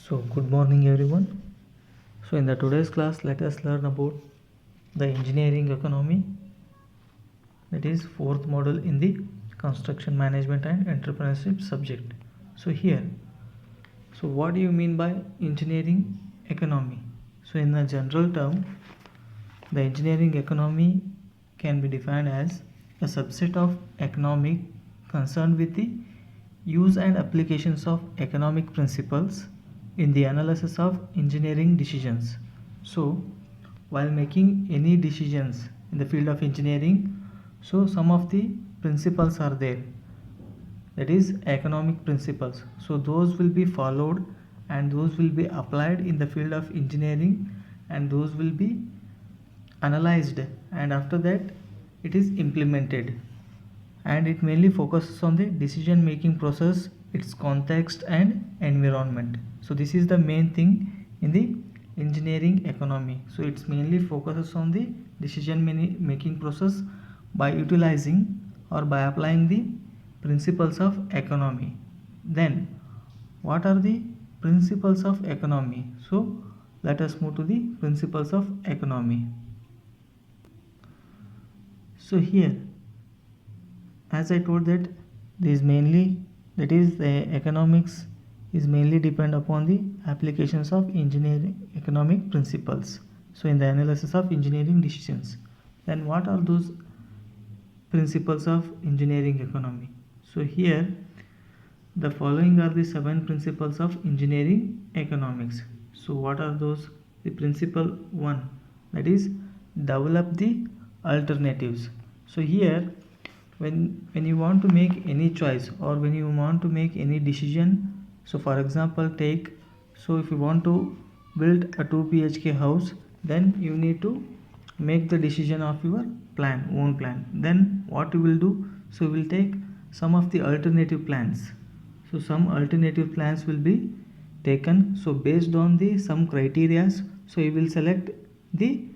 So good morning everyone. So in the today's class let us learn about the engineering economy, that is fourth model in the construction management and entrepreneurship subject. So here, so what do you mean by engineering economy? So in a general term, the engineering economy can be defined as a subset of economic concerned with the use and applications of economic principles in the analysis of engineering decisions. So, while making any decisions in the field of engineering, so some of the principles are there, that is economic principles. So those will be followed and those will be applied in the field of engineering, and those will be analyzed, and after that it is implemented, and it mainly focuses on the decision making process, its context and environment. So this is the main thing in the engineering economy. So it's mainly focuses on the decision making process by utilizing or by applying the principles of economy. Then what are the principles of economy? So let us move to the principles of economy. So here, as I told, that this mainly, that is the economics is mainly depend upon the applications of engineering economic principles. So in the analysis of engineering decisions, then what are those principles of engineering economy? So here the following are the 7 principles of engineering economics. So what are those? The principle 1, that is develop the alternatives. So here when you want to make any choice or when you want to make any decision, so for example take, so if you want to build a 2 bhk house, then you need to make the decision of your own plan. Then what you will do? So you will take some of the alternative plans. So some alternative plans will be taken. So based on the some criterias, so you will select the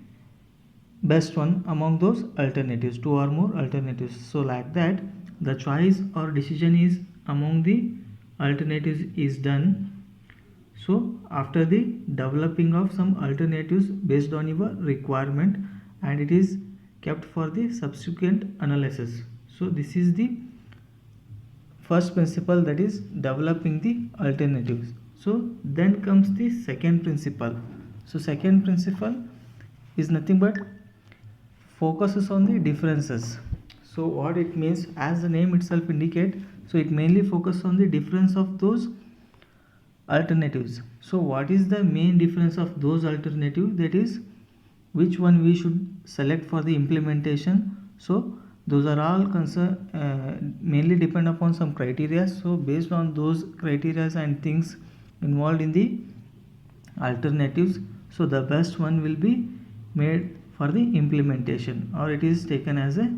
best one among those alternatives, 2 or more alternatives. So like that the choice or decision is among the alternatives is done. So after the developing of some alternatives based on your requirement, and it is kept for the subsequent analysis. So this is the first principle, that is developing the alternatives. So then comes the second principle. So second principle is nothing but focuses on the differences. So what it means, as the name itself indicate, so it mainly focuses on the difference of those alternatives. So what is the main difference of those alternatives? That is which one we should select for the implementation. So those are all mainly depend upon some criteria. So based on those criteria and things involved in the alternatives, so the best one will be made for the implementation, or it is taken as a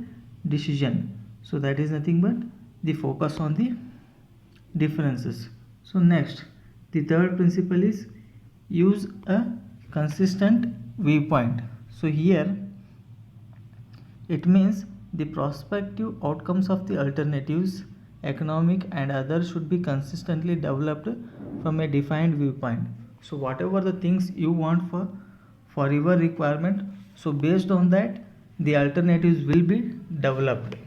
decision. So that is nothing but the focus on the differences. So next, the third principle is use a consistent viewpoint. So here it means the prospective outcomes of the alternatives, economic and others, should be consistently developed from a defined viewpoint. So whatever the things you want for your requirement, so based on that the alternatives will be developed.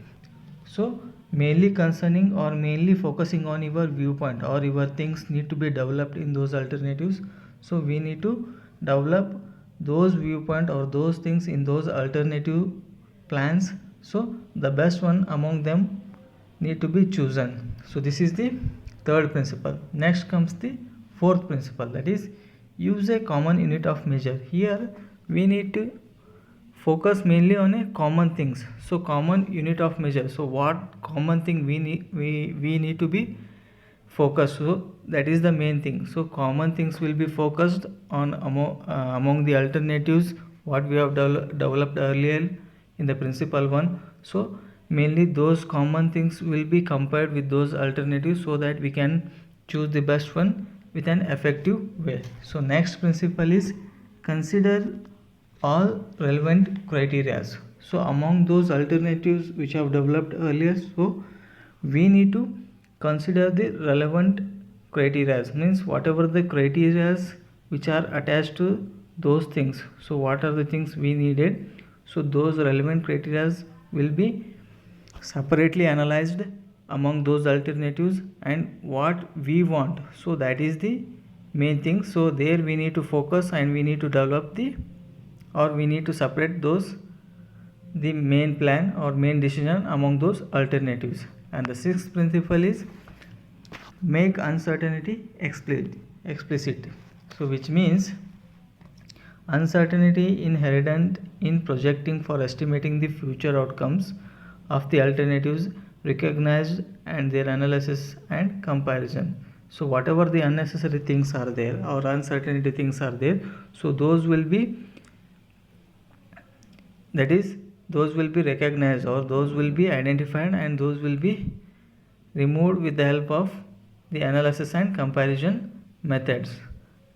So mainly concerning or mainly focusing on your viewpoint, or your things need to be developed in those alternatives. So we need to develop those viewpoint or those things in those alternative plans. So the best one among them need to be chosen. So this is the third principle. Next comes the fourth principle, that is use a common unit of measure. Here we need to focus mainly on a common things. So common unit of measure. So what common thing we need to be focused. So that is the main thing. So common things will be focused on among the alternatives what we have developed earlier in the principle 1. So mainly those common things will be compared with those alternatives, so that we can choose the best one with an effective way. So next principle is consider all relevant criteria. So among those alternatives which have developed earlier, so we need to consider the relevant criteria, means whatever the criteria which are attached to those things. So what are the things we needed, so those relevant criteria will be separately analyzed among those alternatives, and what we want, so that is the main thing. So there we need to focus and we need to develop the, or we need to separate those, the main plan or main decision among those alternatives. And the sixth principle is make uncertainty explicit. So which means uncertainty inherent in projecting for estimating the future outcomes of the alternatives recognized and their analysis and comparison. So whatever the unnecessary things are there or uncertainty things are there, so those will be, that is, those will be recognized or those will be identified and those will be removed with the help of the analysis and comparison methods.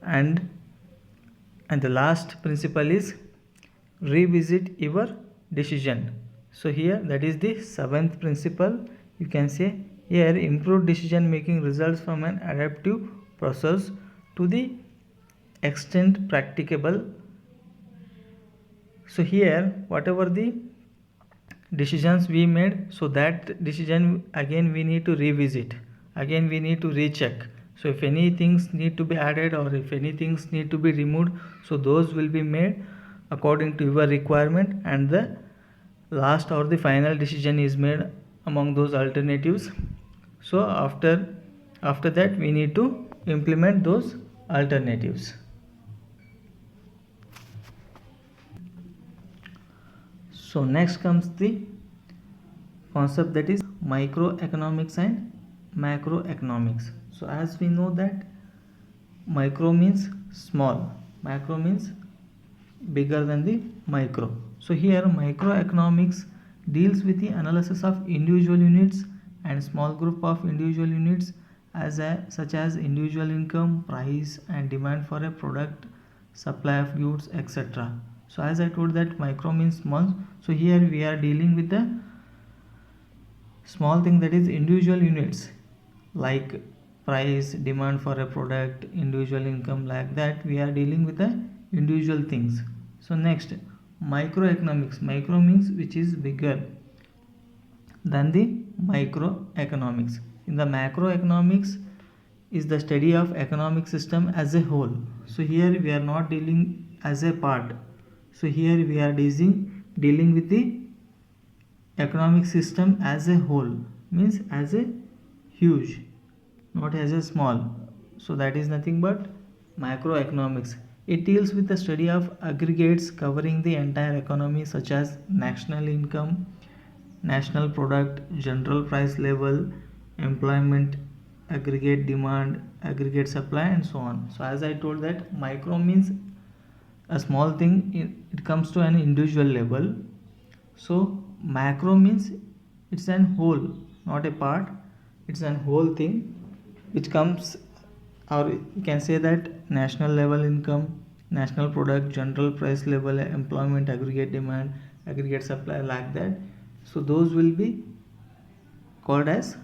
And the last principle is revisit your decision. So here, that is the seventh principle, you can say. Here, improved decision making results from an adaptive process to the extent practicable. So here, whatever the decisions we made, so that decision again we need to revisit, again we need to recheck. So if any things need to be added or if any things need to be removed, so those will be made according to your requirement, and the last or the final decision is made among those alternatives. So after that we need to implement those alternatives. So next comes the concept, that is microeconomics and macroeconomics. So as we know that micro means small, macro means bigger than the micro. So here microeconomics deals with the analysis of individual units and small group of individual units such as individual income, price and demand for a product, supply of goods, etc. So as I told that micro means small, so here we are dealing with the small thing, that is individual units like price, demand for a product, individual income, like that we are dealing with the individual things. So next, microeconomics, micro means which is bigger than the microeconomics. In the macroeconomics is the study of economic system as a whole. So here we are not dealing as a part, so here we are dealing with the economic system as a whole, means as a huge, not as a small. So that is nothing but macroeconomics. It deals with the study of aggregates covering the entire economy, such as national income, national product, general price level, employment, aggregate demand, aggregate supply, and so on. So as I told that micro means a small thing, it comes to an individual level. So macro means it's an whole, not a part, it's an whole thing which comes, or you can say that national level income, national product, general price level, employment, aggregate demand, aggregate supply, like that. So those will be called as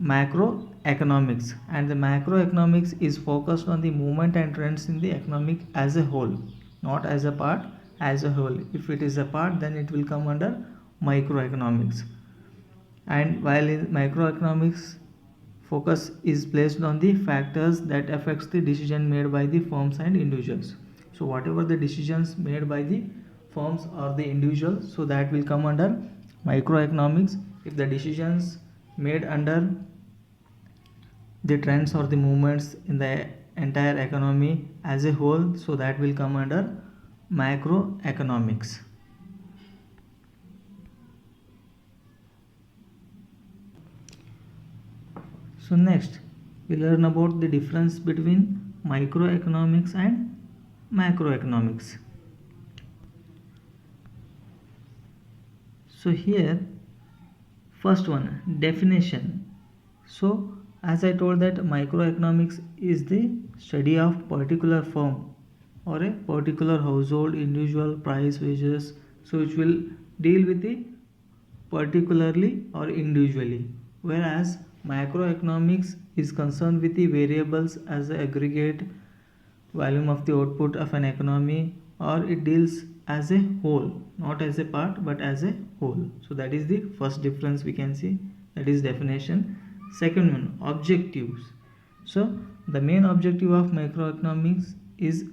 macroeconomics, and the macroeconomics is focused on the movement and trends in the economic as a whole, not as a part, as a whole. If it is a part, then it will come under microeconomics. And while in microeconomics, focus is placed on the factors that affects the decision made by the firms and individuals. So whatever the decisions made by the firms or the individuals, so that will come under microeconomics. If the decisions made under the trends or the movements in the entire economy as a whole, so that will come under macroeconomics. So next we learn about the difference between microeconomics and macroeconomics. So here, first one, definition. So as I told that microeconomics is the study of particular firm or a particular household, individual, price, wages, so which will deal with the particularly or individually, whereas Macroeconomics is concerned with the variables as the aggregate volume of the output of an economy, or it deals as a whole, not as a part but as a whole. So that is the first difference we can see, that is definition. Second one, objectives. So the main objective of macroeconomics is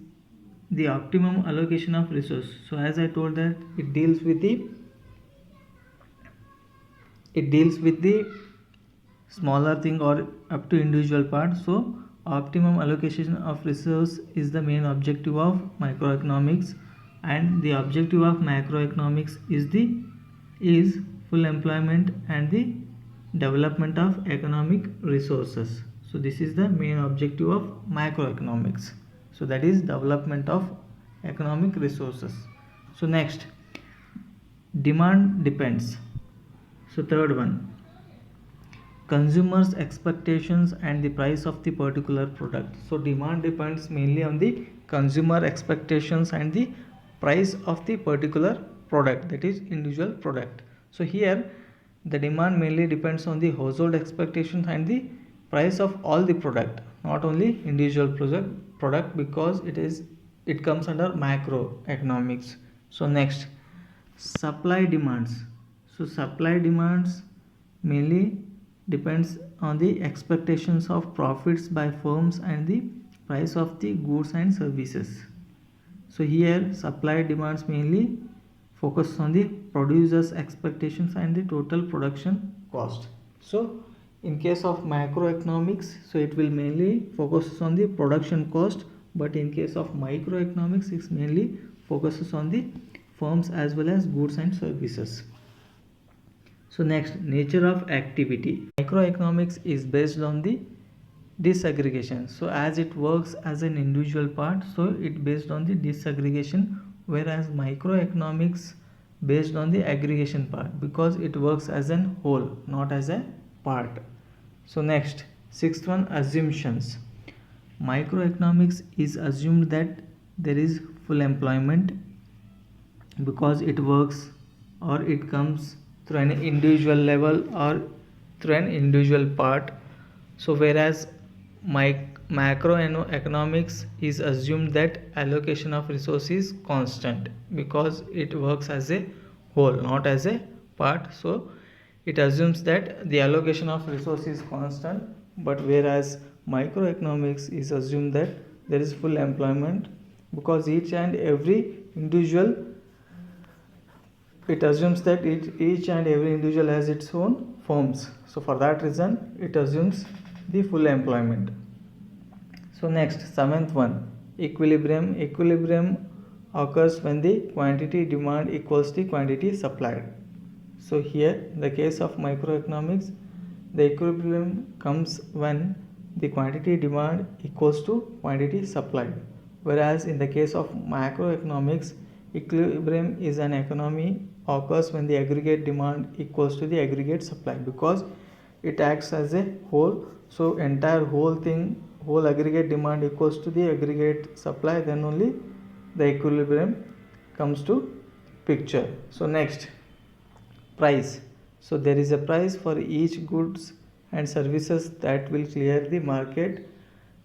the optimum allocation of resource. So as I told that it deals with the smaller thing or up to individual part. So optimum allocation of resource is the main objective of microeconomics, and the objective of macroeconomics is full employment and the development of economic resources. So this is the main objective of macroeconomics. So that is development of economic resources. So next, demand depends. So third one, consumers' expectations and the price of the particular product. So demand depends mainly on the consumer expectations and the price of the particular product, that is individual product. So here the demand mainly depends on the household expectations and the price of all the product, not only individual product, because it comes under macroeconomics. So next, supply demands. So supply demands mainly depends on the expectations of profits by firms and the price of the goods and services. So here supply demands mainly focus on the producers' expectations and the total production cost. So in case of macroeconomics, so it will mainly focus on the production cost, but in case of microeconomics, it mainly focuses on the firms as well as goods and services. So next, nature of activity. Microeconomics is based on the disaggregation. So as it works as an individual part, so it based on the disaggregation, whereas microeconomics based on the aggregation part, because it works as an whole, not as a part. So next, sixth one, assumptions. Microeconomics is assumed that there is full employment because it works or it comes through an individual level or through an individual part. So whereas macroeconomics is assumed that allocation of resources is constant because it works as a whole, not as a part. So it assumes that the allocation of resources is constant, but whereas microeconomics is assumed that there is full employment because each and every individual, it assumes that each and every individual has its own firms. So for that reason it assumes the full employment. So next, seventh one, equilibrium. Equilibrium occurs when the quantity demand equals the quantity supplied. So here in the case of microeconomics, the equilibrium comes when the quantity demand equals to quantity supplied, whereas in the case of macroeconomics, equilibrium is an economy occurs when the aggregate demand equals to the aggregate supply, because it acts as a whole. So entire whole aggregate demand equals to the aggregate supply, then only the equilibrium comes to picture. So next, price. So there is a price for each goods and services that will clear the market.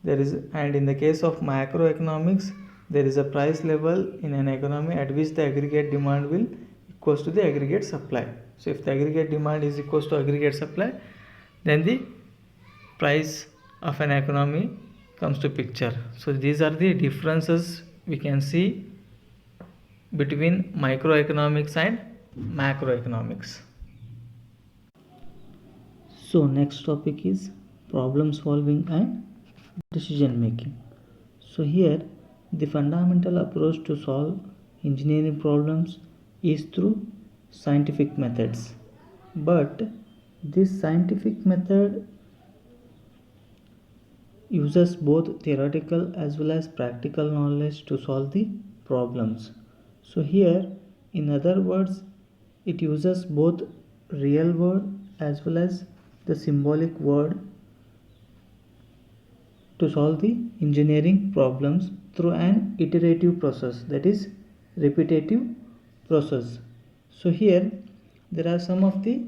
And in the case of macroeconomics, there is a price level in an economy at which the aggregate demand will equals to the aggregate supply. So if the aggregate demand is equals to aggregate supply, then the price of an economy comes to picture. So these are the differences we can see between microeconomics and macroeconomics. So next topic is problem solving and decision making. So here the fundamental approach to solve engineering problems is through scientific methods, but this scientific method uses both theoretical as well as practical knowledge to solve the problems. So here, in other words, it uses both real world as well as the symbolic world to solve the engineering problems through an iterative process, that is repetitive process. So here there are some of the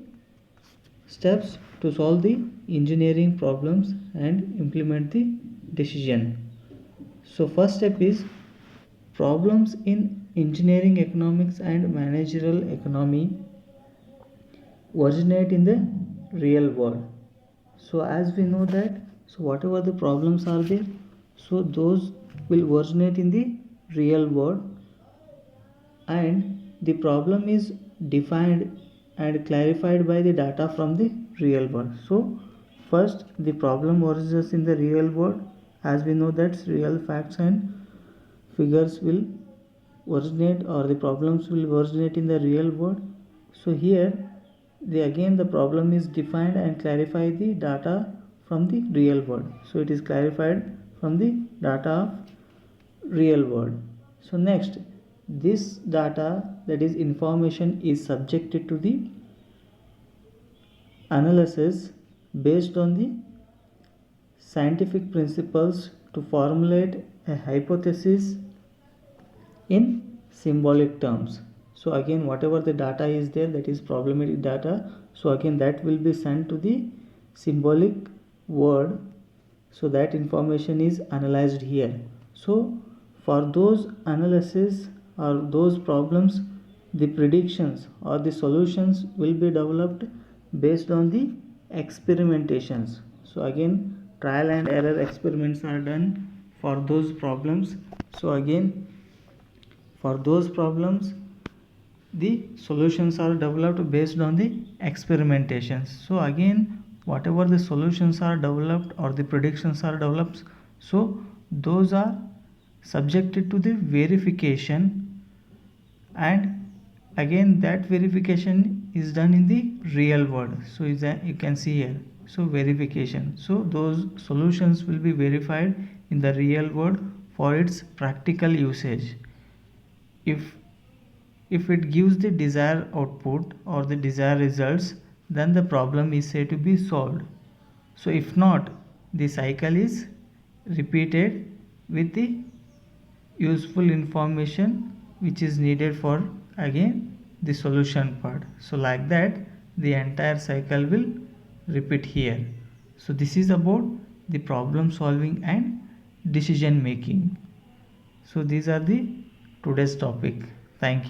steps to solve the engineering problems and implement the decision. So first step is problems in engineering economics and managerial economy originate in the real world. So as we know that, so whatever the problems are there, so those will originate in the real world, and the problem is defined and clarified by the data from the real world. So first the problem originates in the real world. As we know that real facts and figures will originate, or the problems will originate in the real world. So here the problem is defined and clarify the data from the real world. So it is clarified from the data of real world. So next, this data, that is information, is subjected to the analysis based on the scientific principles to formulate a hypothesis in symbolic terms. So again, whatever the data is there, that is problematic data, so again that will be sent to the symbolic word, so that information is analyzed here. So for those analysis or those problems, the predictions or the solutions will be developed based on the experimentations. So again, trial and error experiments are done for those problems. So again, for those problems, the solutions are developed based on the experimentations. So again, whatever the solutions are developed or the predictions are developed, so those are subjected to the verification, and again that verification is done in the real world. So you can see here, so verification, so those solutions will be verified in the real world for its practical usage. If it gives the desired output or the desired results, then the problem is said to be solved. So if not, the cycle is repeated with the useful information which is needed for again the solution part. So like that the entire cycle will repeat here. So this is about the problem solving and decision making. So these are the today's topic. Thank you.